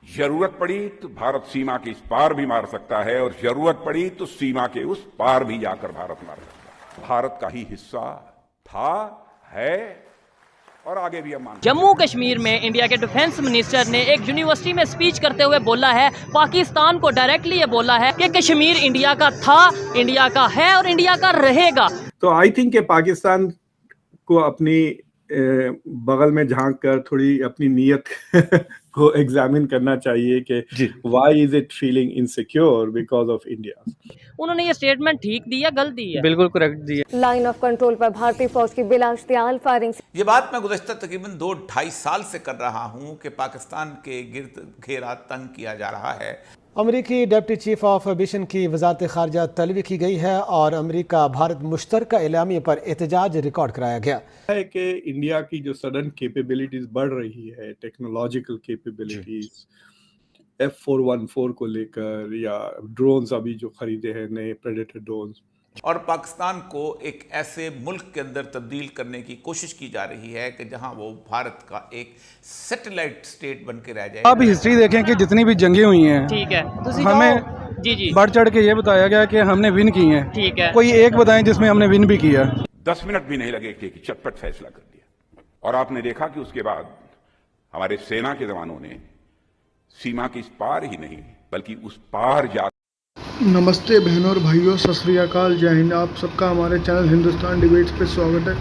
जरूरत पड़ी तो भारत सीमा के इस पार भी मार सकता है और जरूरत पड़ी तो सीमा के उस पार भी जाकर भारत मार सकता है। भारत का ही हिस्सा था, है और आगे भी हम मानते हैं। जम्मू कश्मीर में इंडिया के डिफेंस मिनिस्टर ने एक यूनिवर्सिटी में स्पीच करते हुए बोला है, पाकिस्तान को डायरेक्टली ये बोला है कि कश्मीर इंडिया का था, इंडिया का है और इंडिया का रहेगा। तो आई थिंक कि पाकिस्तान को अपनी बगल में झांक कर थोड़ी अपनी नीयत को एग्जामिन करना चाहिए कि why is it feeling insecure because of India. उन्होंने ये स्टेटमेंट ठीक दी या गलत दी है? बिल्कुल करेक्ट दी है। लाइन ऑफ कंट्रोल पर भारतीय फौज की बिलाश्तियाल फायरिंग। ये बात मैं गुज़श्ता तकरीबन 2-2.5 साल से कर रहा हूँ कि पाकिस्तान के गिर्द घेरा तंग किया जा रहा है। अमरीकी डिप्टी चीफ ऑफ मिशन की वजारत खारजा तलबी की गई है और अमरीका भारत मुश्तरका एलामिया पर एहतजाज रिकॉर्ड कराया गया है कि इंडिया की जो सडन कैपेबिलिटीज बढ़ रही है, टेक्नोलॉजिकल कैपेबिलिटीज F414 को लेकर या ड्रोन्स अभी जो खरीदे हैं नए प्रेडेटर ड्रोन्स, और पाकिस्तान को एक ऐसे मुल्क के अंदर तब्दील करने की कोशिश की जा रही है कि जहां वो भारत का एक सैटेलाइट स्टेट बन के रह जाए। आप हिस्ट्री देखें कि जितनी भी जंगें हुई हैं, ठीक है, हमें जी बढ़ चढ़ के ये बताया गया कि हमने विन की हैं। ठीक है, कोई एक बताएं जिसमें हमने विन भी किया। 10 मिनट भी नहीं लगे कि चटपट फैसला कर दिया। और आपने देखा कि उसके बाद हमारे सेना के जवानों ने सीमा के इस पार ही नहीं बल्कि उस पार जा। नमस्ते बहनों और भाइयों, सत श्री अकाल, जय हिंद। आप सबका हमारे चैनल हिंदुस्तान डिबेट्स पे स्वागत है।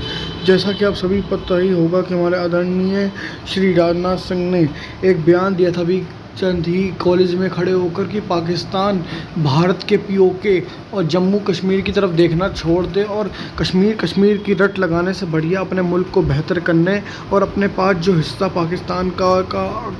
जैसा कि आप सभी पता ही होगा कि हमारे आदरणीय श्री राजनाथ सिंह ने एक बयान दिया था अभी चंद ही कॉलेज में खड़े होकर कि पाकिस्तान भारत के पीओके और जम्मू कश्मीर की तरफ देखना छोड़ दे और कश्मीर की रट लगाने से बढ़िया अपने मुल्क को बेहतर करने और अपने पास जो हिस्सा पाकिस्तान का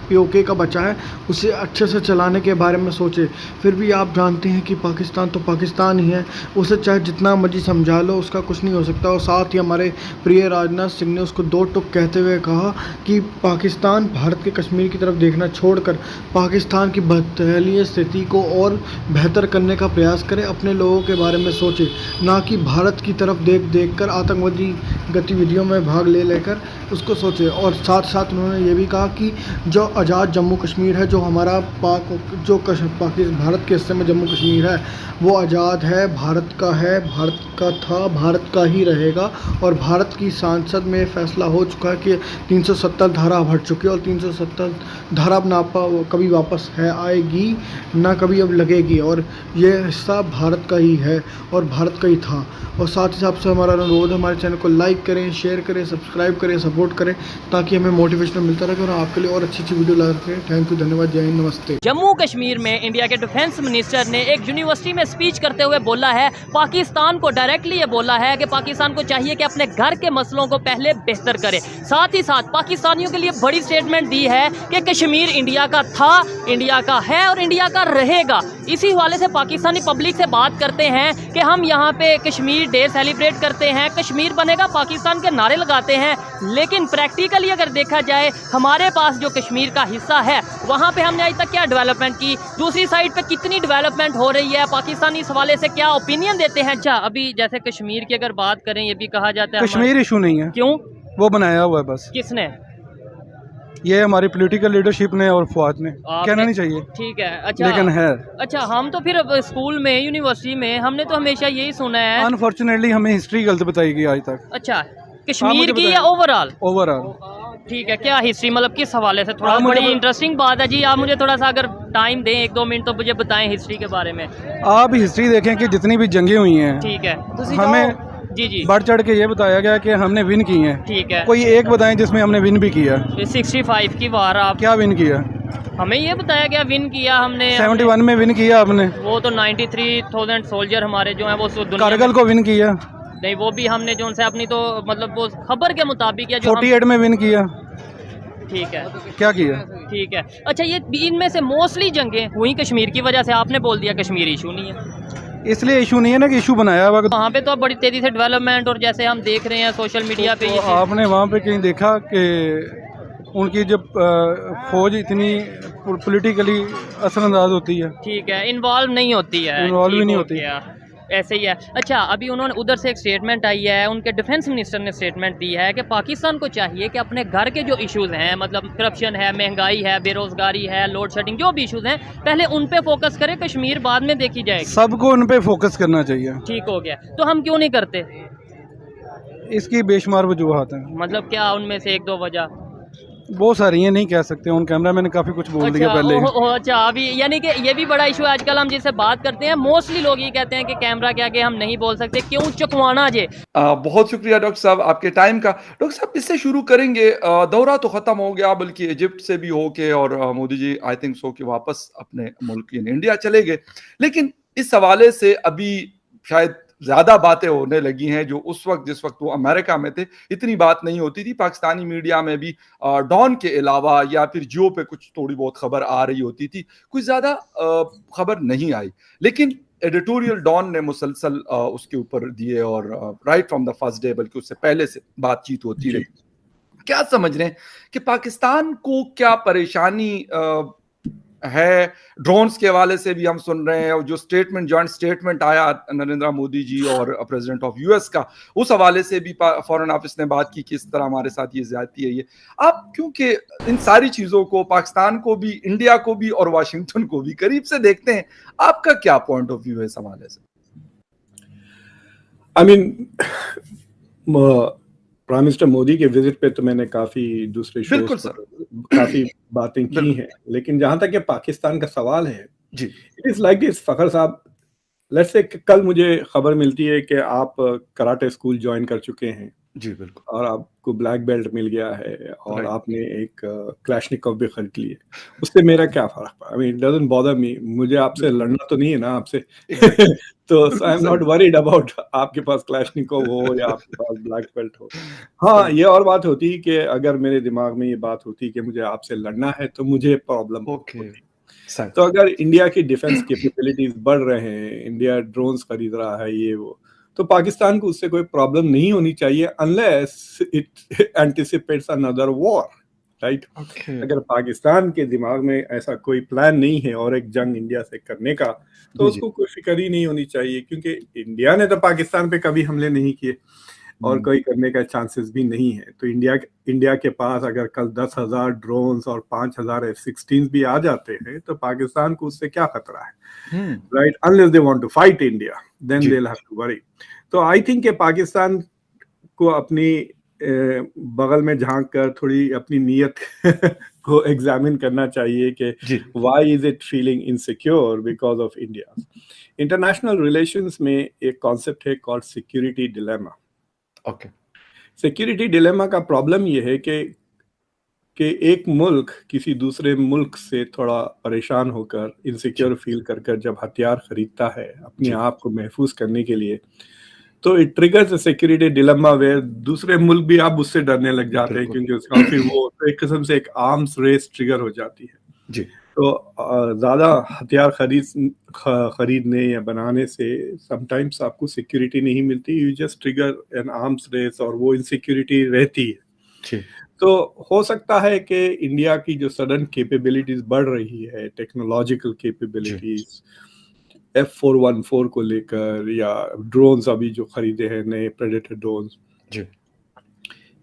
पीओके का बचा है उसे अच्छे से चलाने के बारे में सोचे। फिर भी आप जानते हैं कि पाकिस्तान तो पाकिस्तान ही है, उसे चाहे जितना मर्जी समझा लो उसका कुछ नहीं हो सकता। और साथ ही हमारे प्रिय राजनाथ सिंह ने उसको दो टुक कहते हुए कहा कि पाकिस्तान भारत के कश्मीर की तरफ देखना छोड़कर पाकिस्तान की बदहाली स्थिति को और बेहतर करने का प्रयास करे, अपने लोगों के बारे में सोचे, ना कि भारत की तरफ देख कर आतंकवादी गतिविधियों में भाग लेकर उसको सोचे। और साथ साथ उन्होंने ये भी कहा कि जो आज़ाद जम्मू कश्मीर है, जो हमारा भारत के हिस्से में जम्मू कश्मीर है, वो आज़ाद है, भारत का है, भारत का था, भारत का ही रहेगा। और भारत की संसद में फैसला हो चुका है कि 370 धारा हट चुकी है और 370 धारा अब कभी वापस है आएगी ना कभी अब लगेगी, और ये हिस्सा भारत का ही है और भारत का ही था। और साथ ही साथ से हमारा अनुरोध है, हमारे चैनल को लाइक करें, शेयर करें, सब्सक्राइब करें, सपोर्ट करें ताकि हमें मोटिवेशन मिलता रहे और आपके लिए और अच्छी वीडियो ला सकें। थैंक यू, धन्यवाद, जय हिंद, नमस्ते। जम्मू कश्मीर में इंडिया के डिफेंस मिनिस्टर ने एक यूनिवर्सिटी में स्पीच करते हुए बोला है, पाकिस्तान को डायरेक्टली ये बोला है कि पाकिस्तान को चाहिए कि अपने घर के मसलों को पहले बेहतर करे। साथ ही साथ पाकिस्तानियों के लिए बड़ी स्टेटमेंट दी है कि कश्मीर इंडिया का था, इंडिया का है और इंडिया का रहेगा। इसी हवाले से पाकिस्तानी पब्लिक से बात करते हैं कि हम यहाँ पे कश्मीर डे सेलिब्रेट करते हैं, कश्मीर बनेगा पाकिस्तान के नारे लगाते हैं, लेकिन प्रैक्टिकली अगर देखा जाए हमारे पास जो कश्मीर का हिस्सा है वहाँ पे हमने आज तक क्या डेवलपमेंट की, दूसरी साइड पे कितनी डेवलपमेंट हो रही है, पाकिस्तानी इस हवाले से क्या ओपिनियन देते हैं। अच्छा, अभी जैसे कश्मीर की अगर बात करें, ये भी कहा जाता है कश्मीर इशू नहीं है। क्यों? वो बनाया हुआ है बस। किसने? ये हमारी पॉलिटिकल लीडरशिप ने और फौज ने। कहना नहीं चाहिए, ठीक है। अच्छा, लेकिन है। अच्छा, हम तो फिर स्कूल में, यूनिवर्सिटी में हमने तो हमेशा यही सुना है। अनफॉर्चुनेटली हमें हिस्ट्री गलत बताई गई आज तक। अच्छा, कश्मीर की या ओवरऑल? ठीक है, क्या हिस्ट्री मतलब किस हवाले से? थोड़ा बड़ी इंटरेस्टिंग बात है जी, आप मुझे थोड़ा सा अगर टाइम दें 1-2 मिनट तो मुझे बताएं हिस्ट्री के बारे में। आप हिस्ट्री देखें कि जितनी भी जंगें हुई हैं, ठीक है, हमें जी बढ़ चढ़ के ये बताया गया कि हमने विन की हैं। ठीक है, कोई एक बताएं जिसमें हमने विन भी किया। 65 की वार आप क्या विन किया? हमें ये बताया गया विन किया हमने। 71 में विन किया आपने। वो तो 93,000 सोल्जर हमारे जो हैं वो कारगिल को विन किया नहीं, वो भी हमने जो उनसे अपनी तो मतलब वो खबर के मुताबिक या जो 48 में विन किया। ठीक है, क्या किया? ठीक है। अच्छा, ये इनमें से मोस्टली जंगें हुई कश्मीर की वजह से, आपने बोल दिया कश्मीर इशू नहीं है। इसलिए इशू नहीं है ना कि इशू बनाया हुआ। वहाँ पे तो बड़ी तेजी से डेवलपमेंट, और जैसे हम देख रहे हैं सोशल मीडिया पे, आपने वहाँ पे कहीं देखा कि उनकी जब फौज इतनी पॉलिटिकली असरअंदाज होती है? ठीक है, इन्वॉल्व नहीं होती है। इन्वॉल्व ही नहीं होती। ایسے ہی ہے. اچھا ابھی انہوں نے ادھر سے ایک اسٹیٹمنٹ آئی ہے, ان کے ڈیفینس منسٹر نے اسٹیٹمنٹ دی ہے کہ پاکستان کو چاہیے کہ اپنے گھر کے جو ایشوز ہیں, مطلب کرپشن ہے, مہنگائی ہے, بے روزگاری ہے, لوڈ شیڈنگ, جو بھی ایشوز ہیں پہلے ان پہ فوکس کرے, کشمیر بعد میں دیکھی جائے گی. سب کو ان پہ فوکس کرنا چاہیے. ٹھیک ہو گیا, تو ہم کیوں نہیں کرتے؟ اس کی بے شمار وجوہات ہیں. مطلب کیا ان میں سے ایک دو وجہ؟ بہت ساری ہیں, نہیں کہہ سکتے. ان کیمرہ میں نے کافی کچھ بول دیا پہلے. اچھا ابھی یعنی کہ یہ بھی بڑا ایشو ہے آج کل, ہم جس سے بات کرتے ہیں موسٹلی لوگ یہ کہتے ہیں کہ کیمرہ کے آگے ہم نہیں بول سکتے, کیوں چکوانا جے. بہت شکریہ ڈاکٹر صاحب آپ کے ٹائم کا. ڈاکٹر صاحب اس سے شروع کریں گے, دورہ تو ختم ہو گیا, بلکہ ایجپٹ سے بھی ہو کے, اور مودی جی آئی تھنک سو کہ واپس اپنے ملک یعنی انڈیا چلے گئے. لیکن اس حوالے سے ابھی شاید زیادہ باتیں ہونے لگی ہیں, جو اس وقت جس وقت وہ امریکہ میں تھے اتنی بات نہیں ہوتی تھی. پاکستانی میڈیا میں بھی ڈان کے علاوہ یا پھر جیو پہ کچھ تھوڑی بہت خبر آ رہی ہوتی تھی, کچھ زیادہ خبر نہیں آئی. لیکن ایڈیٹوریل ڈان نے مسلسل اس کے اوپر دیے, اور right from the first day, بلکہ اس سے پہلے سے بات چیت ہوتی رہی. کیا سمجھ رہے ہیں کہ پاکستان کو کیا پریشانی ہے؟ ڈرونز کے حوالے سے بھی ہم سن رہے ہیں, اور جو اسٹیٹمنٹ جوائنٹ اسٹیٹمنٹ آیا نریندر مودی جی اور پریزیڈنٹ آف یو ایس کا, اس حوالے سے بھی فارن آفس نے بات کی کہ اس طرح ہمارے ساتھ یہ زیادتی ہے. یہ آپ کیونکہ ان ساری چیزوں کو پاکستان کو بھی, انڈیا کو بھی اور واشنگٹن کو بھی قریب سے دیکھتے ہیں, آپ کا کیا پوائنٹ آف ویو ہے اس حوالے سے؟ I mean, prime minister Modi کے وزٹ پہ تو میں نے کافی دوسرے شوز پر کافی باتیں کی ہیں, لیکن جہاں تک کہ پاکستان کا سوال ہے, جی اٹ از لائک دس. فخر صاحب, لیٹس سے کل مجھے خبر ملتی ہے کہ آپ کراٹے اسکول جوائن کر چکے ہیں. جی بالکل. اور آپ کو بلیک بیلٹ مل گیا ہے, اور آپ نے ایک کلاشنکوف بھی خرید لی ہے. اس سے میرا کیا فرق پڑا؟ I mean, it doesn't bother me. مجھے آپ سے لڑنا تو نہیں ہے نا آپ سے, تو I am not worried about آپ کے پاس کلاشنکوف ہو یا آپ کے پاس بلیک بیلٹ ہو. ہاں یہ اور بات ہوتی کہ اگر میرے دماغ میں یہ بات ہوتی کہ مجھے آپ سے لڑنا ہے تو مجھے پرابلم ہوتی. تو اگر انڈیا کی ڈیفنس کیپیبلٹیز بڑھ رہے ہیں, انڈیا ڈرونز خرید رہا ہے, یہ وہ, تو پاکستان کو اس سے کوئی پرابلم نہیں ہونی چاہیے unless it anticipates another war, right? اگر پاکستان کے دماغ میں ایسا کوئی پلان نہیں ہے اور ایک جنگ انڈیا سے کرنے کا, تو اس کو کوئی فکر ہی نہیں ہونی چاہیے, کیونکہ انڈیا نے تو پاکستان پہ کبھی حملے نہیں کیے اور کوئی کرنے کا چانسز بھی نہیں ہے. تو انڈیا کے پاس اگر کل 10,000 ڈرونز اور 5,000 F-16 بھی آ جاتے ہیں تو پاکستان کو اس سے کیا خطرہ ہے, right? Unless they want to fight India, then they'll have to worry. تو آئی تھنک کہ پاکستان کو اپنی بغل میں جھانک کر تھوڑی اپنی نیت کو ایگزامن کرنا چاہیے کہ why is it feeling insecure because of India. International relations میں ایک کانسیپٹ ہے called security dilemma. Security dilemma کا پرابلم یہ ہے کہ ایک ملک کسی دوسرے ملک سے تھوڑا پریشان ہو کر, انسیکیور فیل کر جب ہتھیار خریدتا ہے اپنے آپ کو محفوظ کرنے کے لیے, تو it triggers a security dilemma where دوسرے ملک بھی آپ اس سے ڈرنے لگ جاتے ہیں, کیونکہ اس کا پھر وہ ایک قسم سے ایک آرمز ریس ٹریگر ہو جاتی ہے. تو زیادہ ہتھیار خریدنے یا بنانے سے سم ٹائمس آپ کو سیکیورٹی نہیں ملتی, you just trigger an arms race, اور وہ انسیکیورٹی رہتی ہے. تو ہو سکتا ہے کہ انڈیا کی جو سڈن کیپیبلٹیز بڑھ رہی ہے, ٹیکنالوجیکل کیپیبلٹیز, F-414 کو لے کر, یا ڈرونز ابھی جو خریدے ہیں نئے پریڈیٹر ڈرونز,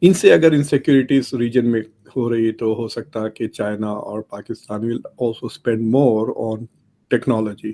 ان سے اگر انسیکیورٹیز ریجن میں ہو رہی تو ہو سکتا ہے کہ چائنا اور Pakistan will also spend more on technology.